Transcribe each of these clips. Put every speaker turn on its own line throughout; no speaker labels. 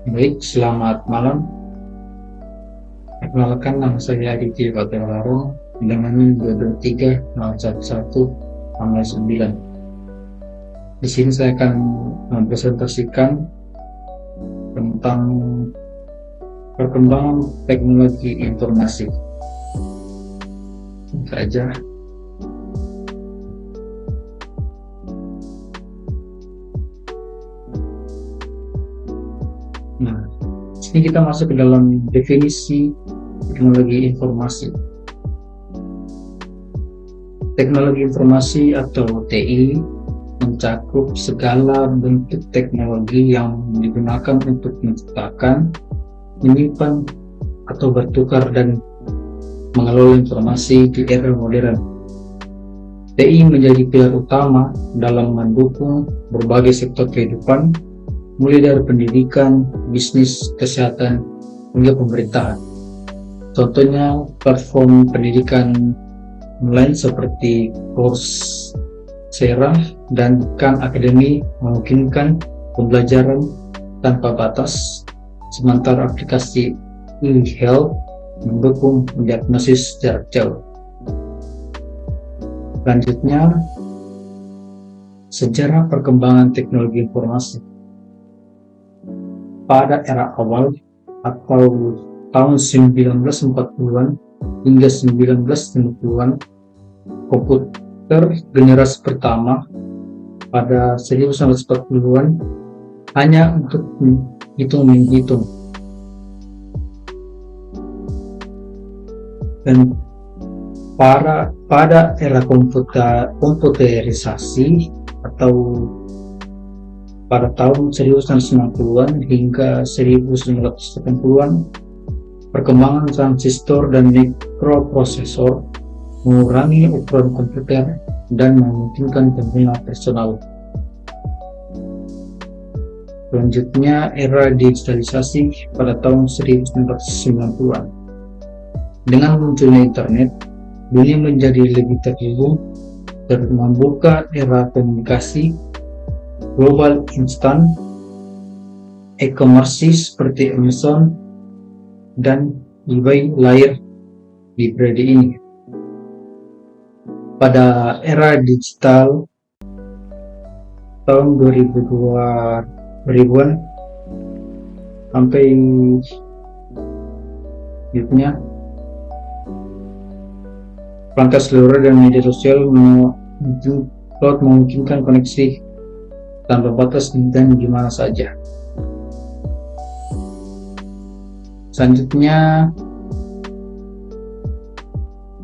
Baik, selamat malam. Perkenalkan, nama saya Aditya Batalaro dengan NIM 223-011-9. Di sini saya akan mempresentasikan tentang perkembangan teknologi informasi. Ini saja. Nah, sini kita masuk ke dalam definisi teknologi informasi. Teknologi informasi atau TI mencakup segala bentuk teknologi yang digunakan untuk menciptakan, menyimpan, atau bertukar dan mengelola informasi di era modern. TI menjadi pilar utama dalam mendukung berbagai sektor kehidupan, mulai dari pendidikan, bisnis, kesehatan, hingga pemerintahan. Contohnya platform pendidikan online seperti Coursera dan Khan Academy memungkinkan pembelajaran tanpa batas, sementara aplikasi e-health mendukung diagnosis jarak jauh. Selanjutnya, sejarah perkembangan teknologi informasi. Pada era awal atau tahun 1940-an hingga 1950-an, komputer generasi pertama pada 1940-an hanya untuk menghitung dan pada era komputerisasi atau pada tahun 1990-an hingga 1980-an, perkembangan transistor dan mikroprosesor mengurangi ukuran komputer dan memungkinkan pengguna personal. Selanjutnya, era digitalisasi pada tahun 1990-an. Dengan munculnya internet, dunia menjadi lebih terhubung dan membuka era komunikasi global instan, e-commerce seperti Amazon dan eBay lahir di periode ini. Pada era digital tahun 2000-an sampai hidupnya, perangkat seluler dan media sosial memungkinkan koneksi tanpa batas dan di mana saja. Selanjutnya,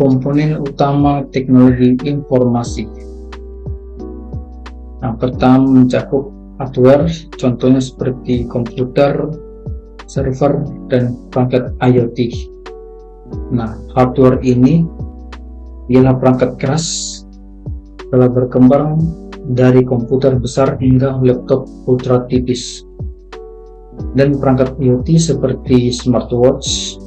komponen utama teknologi informasi. Yang pertama mencakup hardware, contohnya seperti komputer, server, dan perangkat IoT. Nah, hardware ini ialah perangkat keras telah berkembang dari komputer besar hingga laptop ultra tipis, dan perangkat IoT seperti smartwatch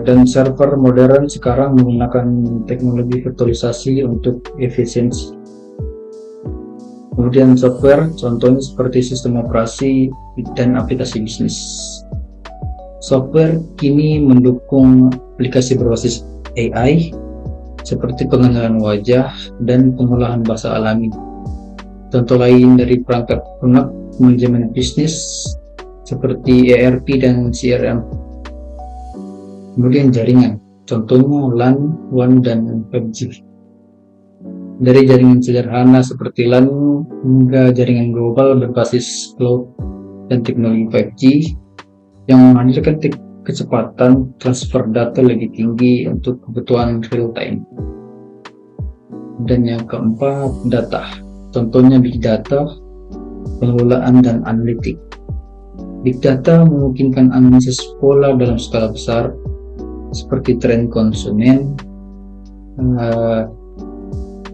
dan server modern sekarang menggunakan teknologi virtualisasi untuk efisiensi. Kemudian software, contohnya seperti sistem operasi dan aplikasi bisnis. Software kini mendukung aplikasi berbasis AI seperti pengenalan wajah dan pengolahan bahasa alami. Contoh lain dari perangkat lunak manajemen bisnis seperti ERP dan CRM. Kemudian jaringan, contohnya LAN, WAN, dan 5G. Dari jaringan sederhana seperti LAN hingga jaringan global berbasis cloud dan teknologi 5G yang menghadirkan kecepatan transfer data lebih tinggi untuk kebutuhan real time. Dan yang keempat, data, contohnya big data, pengelolaan dan analitik. Big data memungkinkan analisis pola dalam skala besar seperti tren konsumen,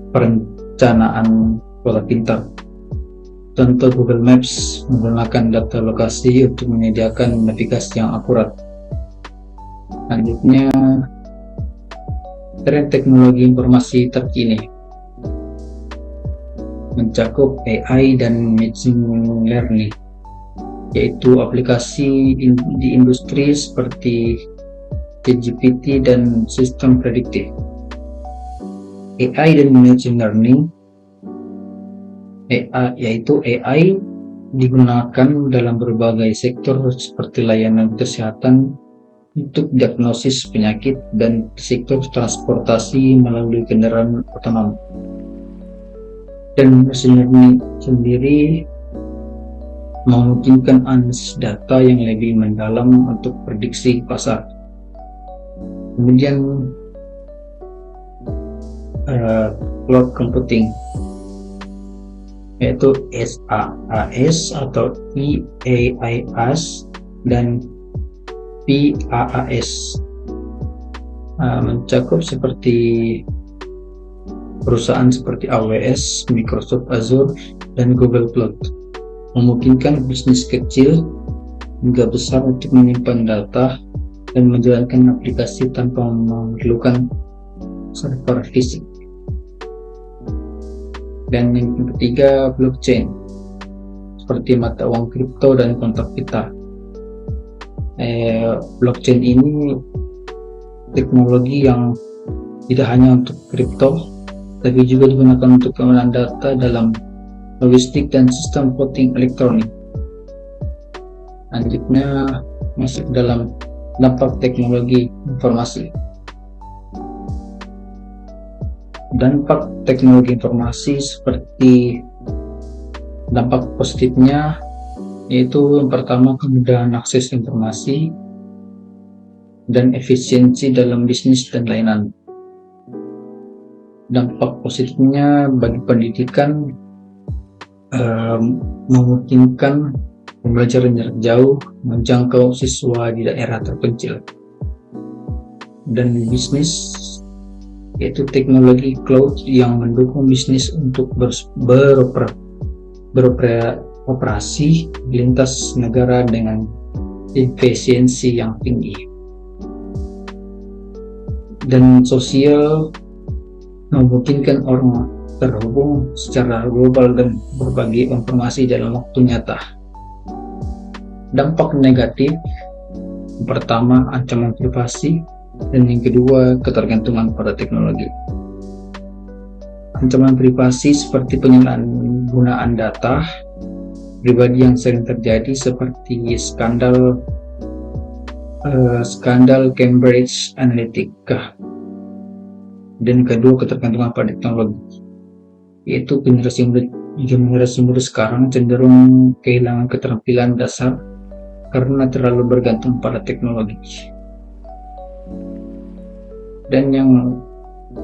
perencanaan pola pintar. Contoh Google Maps menggunakan data lokasi untuk menyediakan navigasi yang akurat. Selanjutnya, tren teknologi informasi terkini mencakup AI dan machine learning. yaitu aplikasi di industri seperti ChatGPT dan sistem prediktif. AI dan machine learning, yaitu AI digunakan dalam berbagai sektor seperti layanan kesehatan untuk diagnosis penyakit dan sektor transportasi melalui kendaraan otonom. Dan machine learning sendiri memungkinkan analisis data yang lebih mendalam untuk prediksi pasar. Kemudian cloud computing, yaitu SaaS atau IaaS dan PaaS, mencakup seperti perusahaan seperti AWS, Microsoft Azure, dan Google Cloud, memungkinkan bisnis kecil hingga besar untuk menyimpan data dan menjalankan aplikasi tanpa memerlukan server fisik. Dan yang ketiga, blockchain, seperti mata uang kripto dan kontak pita. Blockchain ini teknologi yang tidak hanya untuk kripto, tapi juga digunakan untuk penggunaan data dalam logistik dan sistem voting elektronik. Lanjutnya masuk dalam dampak teknologi informasi. Dampak teknologi informasi seperti dampak positifnya, yaitu yang pertama, kemudahan akses informasi dan efisiensi dalam bisnis dan layanan. Dampak positifnya bagi pendidikan, memungkinkan pembelajaran jarak jauh menjangkau siswa di daerah terpencil. Dan bisnis, yaitu teknologi cloud yang mendukung bisnis untuk beroperasi lintas negara dengan efisiensi yang tinggi. Dan sosial, memungkinkan orang terhubung secara global dan berbagi informasi dalam waktu nyata. Dampak negatif, pertama, ancaman privasi, dan yang kedua, ketergantungan pada teknologi. Ancaman privasi seperti penyalahgunaan data pribadi yang sering terjadi seperti skandal Cambridge Analytica. Dan kedua, ketergantungan pada teknologi, yaitu generasi muda sekarang cenderung kehilangan keterampilan dasar karena terlalu bergantung pada teknologi. Dan yang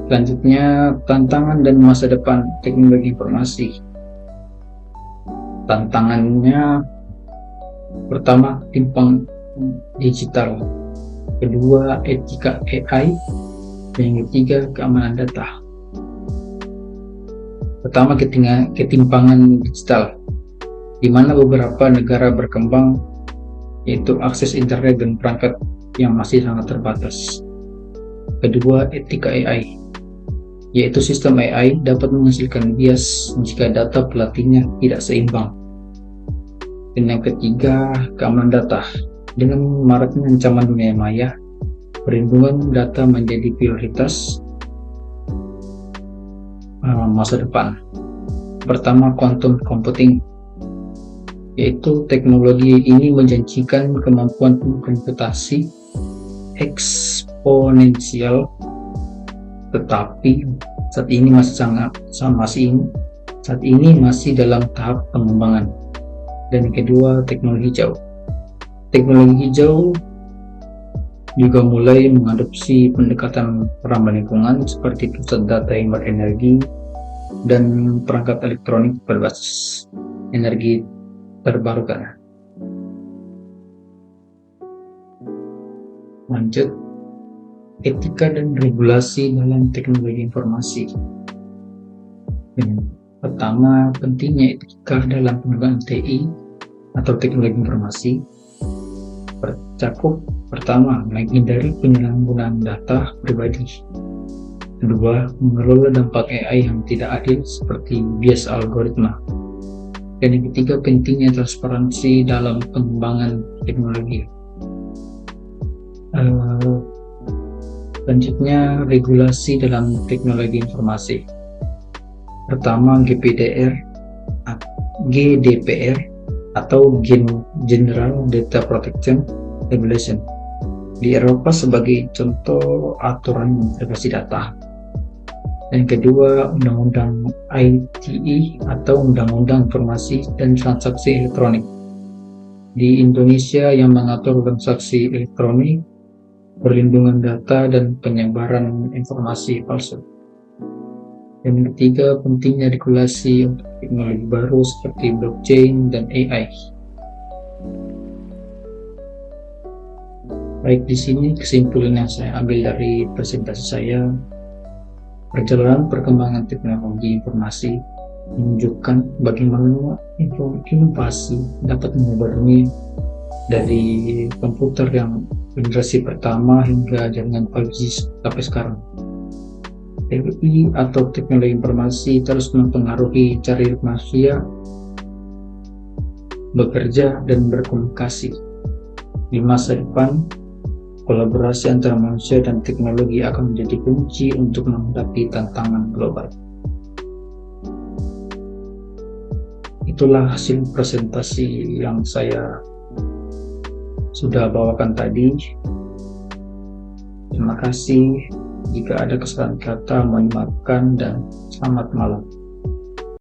selanjutnya, tantangan dan masa depan teknologi informasi. Tantangannya, pertama, timpang digital, kedua, etika AI, dan yang ketiga, keamanan data. Pertama, ketimpangan digital, di mana beberapa negara berkembang, yaitu akses internet dan perangkat yang masih sangat terbatas. Kedua, etika AI, yaitu sistem AI dapat menghasilkan bias jika data pelatihnya tidak seimbang. Dan yang ketiga, keamanan data. Dengan maraknya ancaman dunia maya, perlindungan data menjadi prioritas masa depan. Pertama, quantum computing, yaitu teknologi ini menjanjikan kemampuan komputasi eksponensial, tetapi saat ini masih dalam tahap pengembangan. Dan kedua, teknologi hijau. Teknologi hijau juga mulai mengadopsi pendekatan ramah lingkungan seperti pusat data yang berenergi dan perangkat elektronik berbasis energi terbarukan. Lanjut, etika dan regulasi dalam teknologi informasi. Pertama, pentingnya etika dalam penggunaan TI atau teknologi informasi. Pertama, menghindari penyalahgunaan data pribadi. Kedua, mengelola dampak AI yang tidak adil seperti bias algoritma. Dan yang ketiga, pentingnya transparansi dalam pengembangan teknologi. Selanjutnya, regulasi dalam teknologi informasi. Pertama, GDPR atau General Data Protection Regulation di Eropa sebagai contoh aturan privasi data. Dan kedua, Undang-Undang ITE atau Undang-Undang Informasi dan Transaksi Elektronik di Indonesia yang mengatur transaksi elektronik, perlindungan data, dan penyebaran informasi palsu. Dan yang ketiga, pentingnya regulasi untuk teknologi baru seperti blockchain dan AI. Baik, di sini kesimpulan yang saya ambil dari presentasi saya. Perjalanan perkembangan teknologi informasi menunjukkan bagaimana inovasi dapat menyebarni dari komputer yang generasi pertama hingga jaringan 5G sampai sekarang. TI atau teknologi informasi terus mempengaruhi cara manusia bekerja dan berkomunikasi. Di masa depan, kolaborasi antara manusia dan teknologi akan menjadi kunci untuk menghadapi tantangan global. Itulah hasil presentasi yang saya sudah bawakan tadi. Terima kasih. Jika ada kesalahan kata, mohon maafkan dan selamat malam.